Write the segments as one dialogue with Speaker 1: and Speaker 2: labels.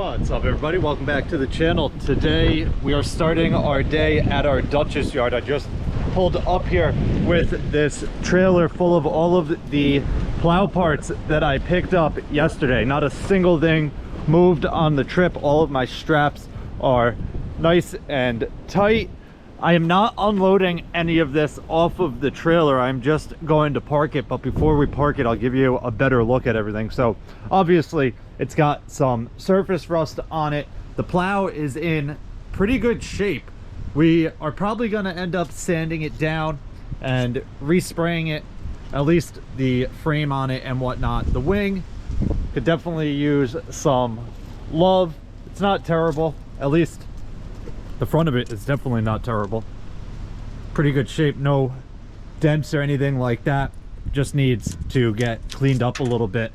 Speaker 1: What's up, everybody? Welcome back to the channel. Today we are starting our day at our Dutchess yard. I just pulled up here with this trailer full of all of the plow parts that I picked up yesterday. Not a single thing moved on the trip. All of my straps are nice and tight. I am not unloading any of this off of the trailer. I'm just going to park it, but before we park it, I'll give you a better look at everything. So obviously it's got some surface rust on it. The plow is in pretty good shape. We are probably going to end up sanding it down and respraying it, at least the frame on it and whatnot. The wing could definitely use some love. It's not terrible, at least the front of it is definitely not terrible. Pretty good shape, no dents or anything like that. Just needs to get cleaned up a little bit.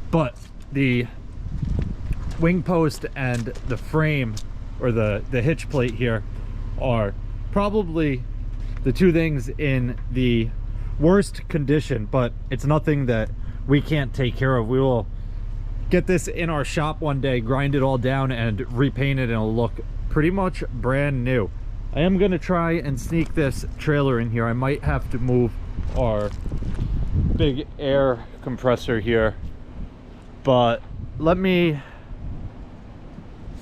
Speaker 1: But the wing post and the frame, or the hitch plate here, are probably the two things in the worst condition, but it's nothing that we can't take care of. We will get this in our shop one day, grind it all down and repaint it, and it'll look pretty much brand new. I am going to try and sneak this trailer in here. I might have to move our big air compressor here, but let me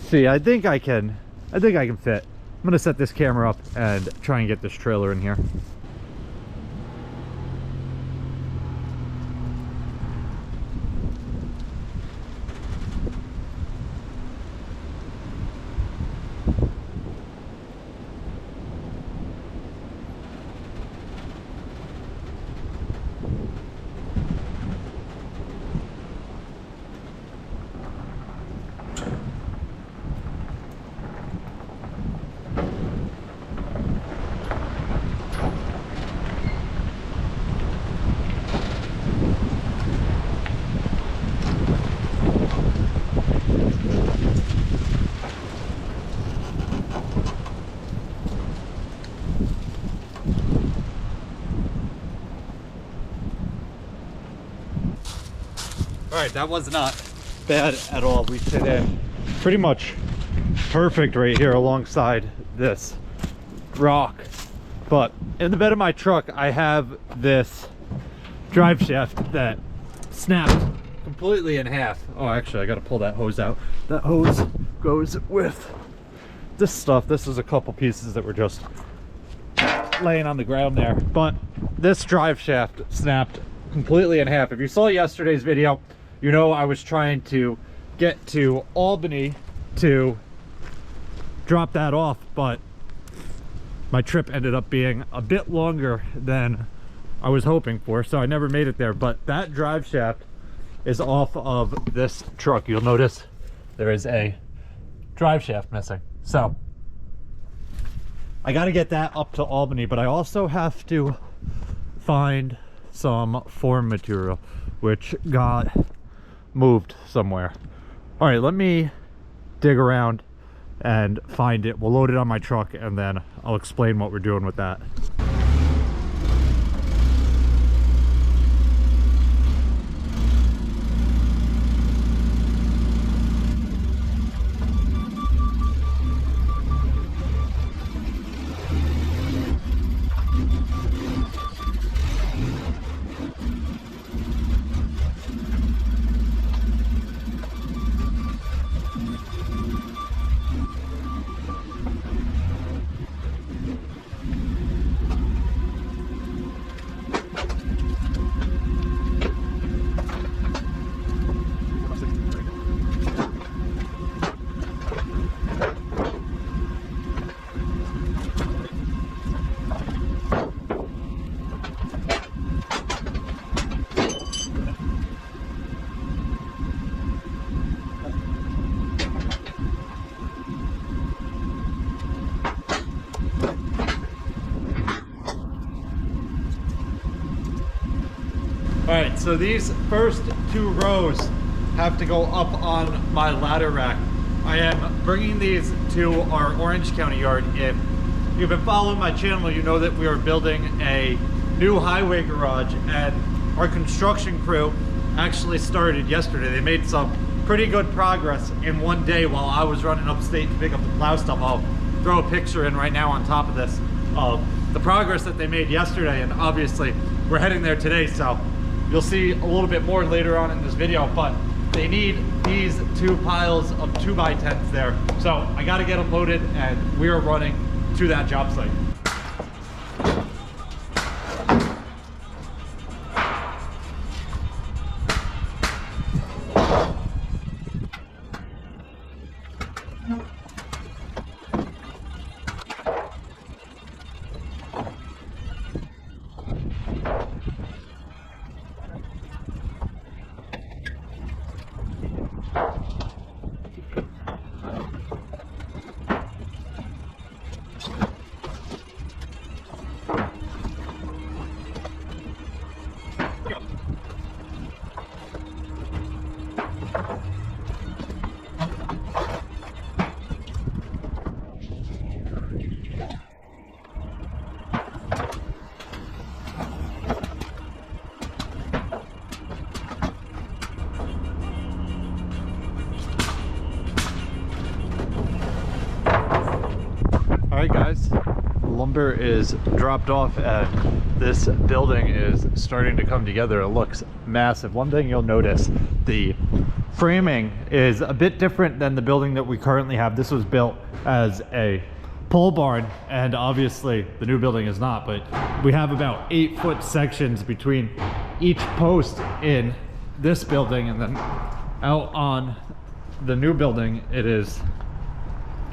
Speaker 1: see. I think I can fit. I'm going to set this camera up and try and get this trailer in here. All right, that was not bad at all. We fit in pretty much perfect right here alongside this rock. But in the bed of my truck, I have this drive shaft that snapped completely in half. Oh, actually, I got to pull that hose out. That hose goes with this stuff. This is a couple pieces that were just laying on the ground there. But this drive shaft snapped completely in half. If you saw yesterday's video, you know I was trying to get to Albany to drop that off, but my trip ended up being a bit longer than I was hoping for, so I never made it there. But that drive shaft is off of this truck. You'll notice there is a drive shaft missing. So I got to get that up to Albany, but I also have to find some form material, which got moved somewhere. All right, let me dig around and find it. We'll load it on my truck and then I'll explain what we're doing with that. All right, so these first two rows have to go up on my ladder rack. I am bringing these to our Orange County yard. If you've been following my channel, you know that we are building a new highway garage, and our construction crew actually started yesterday. They made some pretty good progress in one day while I was running upstate to pick up the plow stuff. I'll throw a picture in right now on top of this of the progress that they made yesterday, and obviously we're heading there today, so you'll see a little bit more later on in this video. But they need these 2 piles of 2x10s there, so I got to get them loaded, and we are running to that job site. Alright guys, lumber is dropped off and this building is starting to come together. It looks massive. One thing you'll notice, the framing is a bit different than the building that we currently have. This was built as a pole barn, and obviously the new building is not, but we have about 8-foot sections between each post in this building, and then out on the new building it is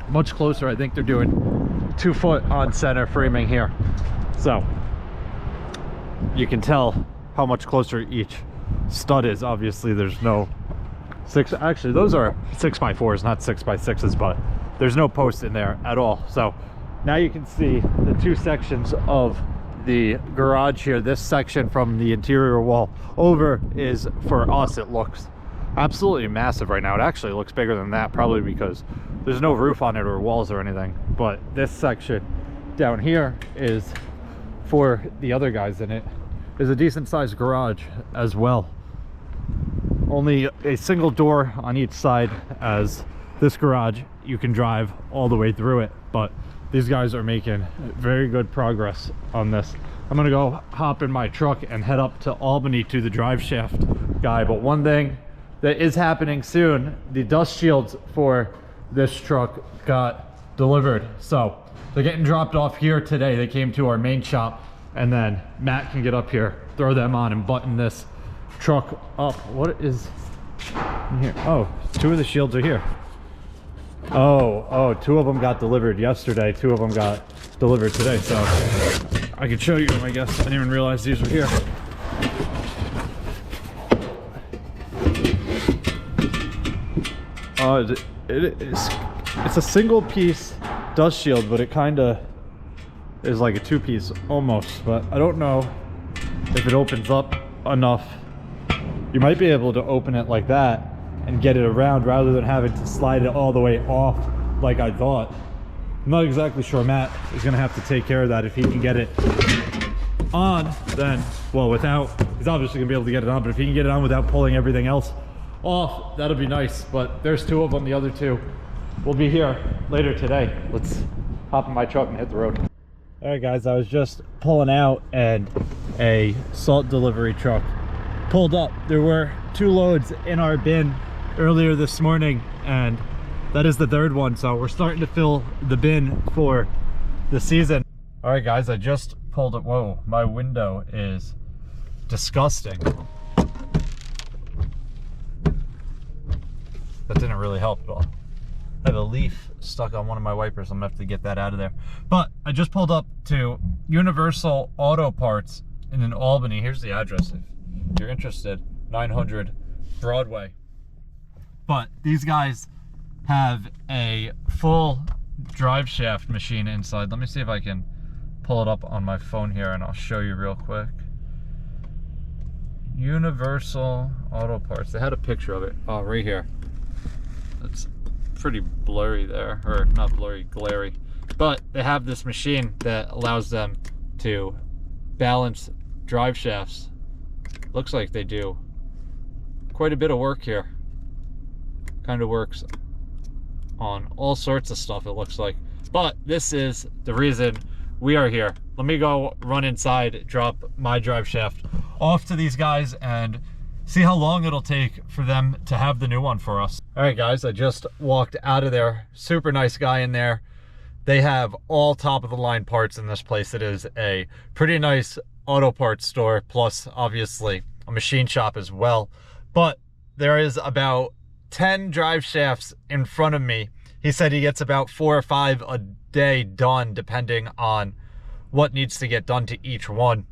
Speaker 1: much closer. I think they're doing 2-foot on center framing here, so you can tell how much closer each stud is. Obviously there's no actually those are 6x4s, not 6x6s, but there's no post in there at all. So now you can see the 2 sections of the garage here. This section from the interior wall over is, for us, it looks absolutely massive right now. It actually looks bigger than that, probably because there's no roof on it or walls or anything. But this section down here is for the other guys, and it is a decent sized garage as well. Only a single door on each side, as this garage you can drive all the way through it, but these guys are making very good progress on this. I'm gonna go hop in my truck and head up to Albany to the drive shaft guy. But one thing that is happening soon, the dust shields for this truck got delivered, so they're getting dropped off here today. They came to our main shop, and then Matt can get up here, throw them on, and button this truck up. What is in here? Oh, 2 of the shields are here. Oh, 2 of them got delivered yesterday, 2 of them got delivered today, so I could show you them, I guess. I didn't even realize these were here. It's a single piece dust shield, but it kind of is like a 2-piece almost, but I don't know if it opens up enough. You might be able to open it like that and get it around rather than having to slide it all the way off like I thought. I'm not exactly sure. Matt is gonna have to take care of that. If he can get it on, then, well, without, he's obviously gonna be able to get it on, but if he can get it on without pulling everything else off, that'll be nice. But there's 2 of them. The other 2 will be here later today. Let's hop in my truck and hit the road. All right guys, I was just pulling out and a salt delivery truck pulled up. There were 2 loads in our bin earlier this morning, and that is the 3rd one, so we're starting to fill the bin for the season. All right guys, I just pulled it. Whoa, my window is disgusting. That didn't really help at all. I have a leaf stuck on one of my wipers. I'm gonna have to get that out of there. But I just pulled up to Universal Auto Parts in Albany. Here's the address if you're interested, 900 Broadway. But these guys have a full drive shaft machine inside. Let me see if I can pull it up on my phone here and I'll show you real quick. Universal Auto Parts. They had a picture of it. Oh, right here. It's pretty blurry there, or not blurry, glary. But they have this machine that allows them to balance drive shafts. Looks like they do quite a bit of work here. kind of works on all sorts of stuff, it looks like. But this is the reason we are here. Let me go run inside, drop my drive shaft off to these guys, and see how long it'll take for them to have the new one for us. All right, guys, I just walked out of there. Super nice guy in there. They have all top of the line parts in this place. It is a pretty nice auto parts store, plus obviously a machine shop as well. But there is about 10 drive shafts in front of me. He said he gets about 4 or 5 a day done, depending on what needs to get done to each one.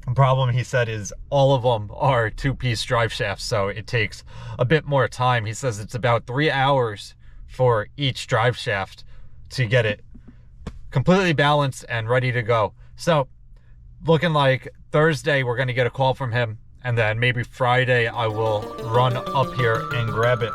Speaker 1: The problem, he said, is all of them are 2-piece drive shafts, so it takes a bit more time. He says it's about 3 hours for each drive shaft to get it completely balanced and ready to go. So looking like Thursday we're going to get a call from him, and then maybe Friday I will run up here and grab it.